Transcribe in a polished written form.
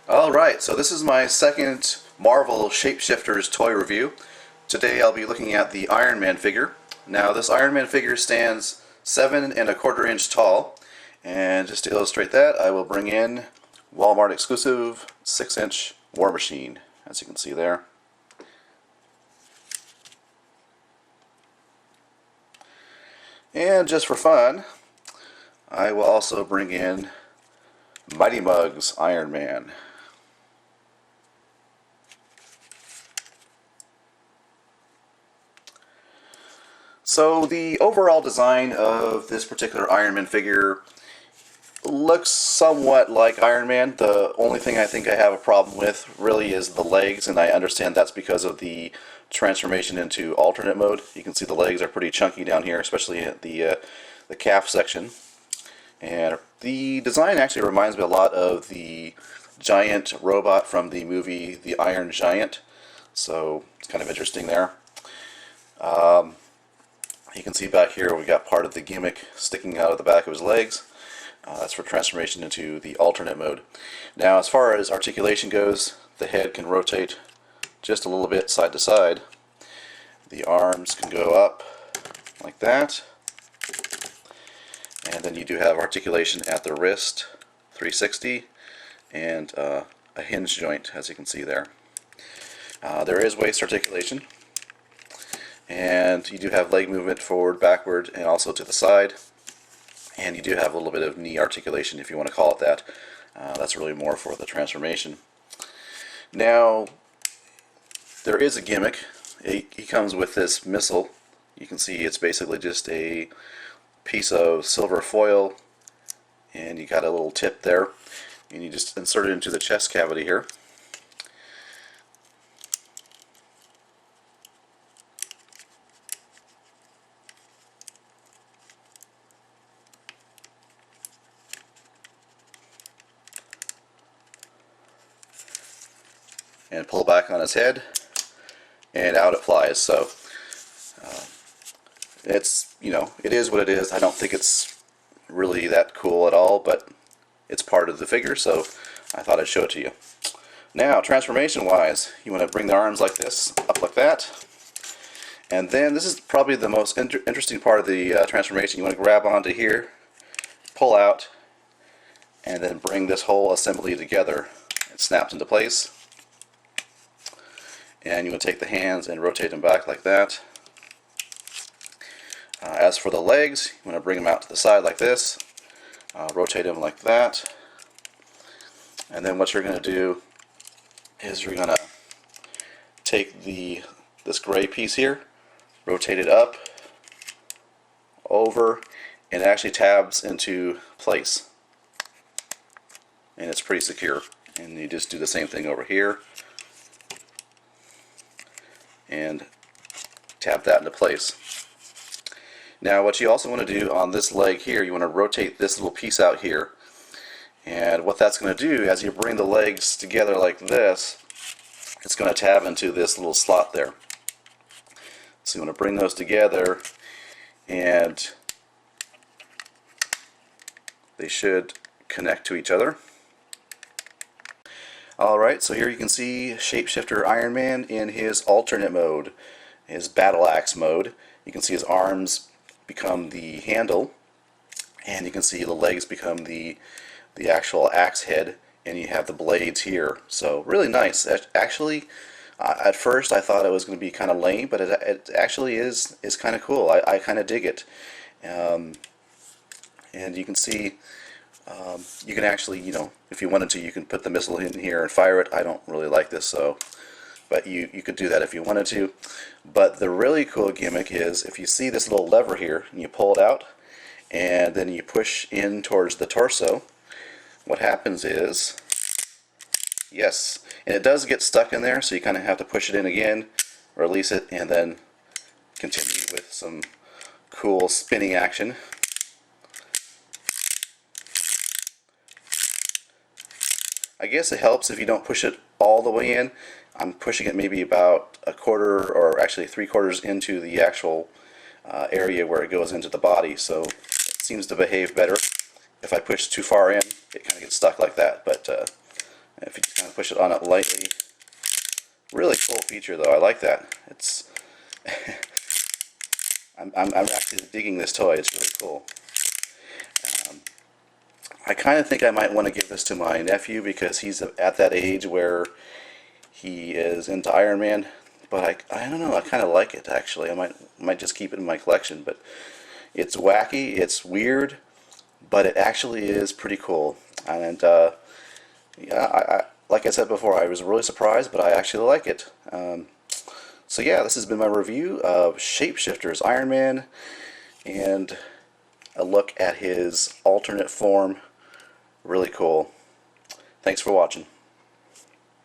Alright, so this is my second Marvel ShapeShifters toy review. Today I'll be looking at the Iron Man figure. Now this Iron Man figure stands 7¼ inch tall, and just to illustrate that I will bring in Walmart exclusive 6-inch War Machine, as you can see there. And just for fun, I will also bring in Mighty Mug's Iron Man. So the overall design of this particular Iron Man figure looks somewhat like Iron Man. The only thing I think I have a problem with really is the legs, and I understand that's because of the transformation into alternate mode. You can see the legs are pretty chunky down here, especially at the calf section. And the design actually reminds me a lot of the giant robot from the movie The Iron Giant, so it's kind of interesting there. You can see back here we got part of the gimmick sticking out of the back of his legs. That's for transformation into the alternate mode. Now as far as articulation goes, the head can rotate just a little bit side to side. The arms can go up like that. And then you do have articulation at the wrist, 360, and a hinge joint, as you can see there. There is waist articulation. And you do have leg movement forward, backward, and also to the side. And you do have a little bit of knee articulation, if you want to call it that. That's really more for the transformation. Now, there is a gimmick. He comes with this missile. You can see it's basically just a piece of silver foil, and you got a little tip there. And you just insert it into the chest cavity here. And pull back on his head, and out it flies. So it's, it is what it is. I don't think it's really that cool at all, but it's part of the figure, so I thought I'd show it to you. Now, transformation wise, you want to bring the arms like this, up like that, and then this is probably the most interesting part of the transformation. You want to grab onto here, pull out, and then bring this whole assembly together. It snaps into place. And you want to take the hands and rotate them back like that. As for the legs, you want to bring them out to the side like this, rotate them like that, and then what you're going to do is you're going to take this gray piece here, rotate it up, over, and it actually tabs into place. And it's pretty secure. And you just do the same thing over here, and tap that into place. Now what you also want to do on this leg here, you want to rotate this little piece out here, and what that's going to do, as you bring the legs together like this, it's going to tab into this little slot there. So you want to bring those together, and they should connect to each other. Alright, so here you can see Shapeshifter Iron Man in his alternate mode, his battle axe mode. You can see his arms become the handle, and you can see the legs become the actual axe head, and you have the blades here. So really nice. Actually, at first I thought it was going to be kind of lame, but it actually is kind of cool. I kind of dig it. And you can see you can actually, if you wanted to, you can put the missile in here and fire it. I don't really like this, so, but you could do that if you wanted to. But the really cool gimmick is, if you see this little lever here, and you pull it out, and then you push in towards the torso, what happens is, yes, and it does get stuck in there, so you kind of have to push it in again, release it, and then continue with some cool spinning action. I guess it helps if you don't push it all the way in. I'm pushing it maybe about a quarter, or actually 3/4 into the actual area where it goes into the body, so it seems to behave better. If I push too far in, it kind of gets stuck like that, but If you just kind of push it on it lightly. Really cool feature though. I like that. It's I'm actually digging this toy. It's really cool. I kind of think I might want to give this to my nephew because he's at that age where he is into Iron Man. But I don't know. I kind of like it actually. I might just keep it in my collection. But it's wacky. It's weird, but it actually is pretty cool. And yeah, like I said before, I was really surprised, but I actually like it. So yeah, this has been my review of ShapeShifters Iron Man and a look at his alternate form. Really cool. Thanks for watching.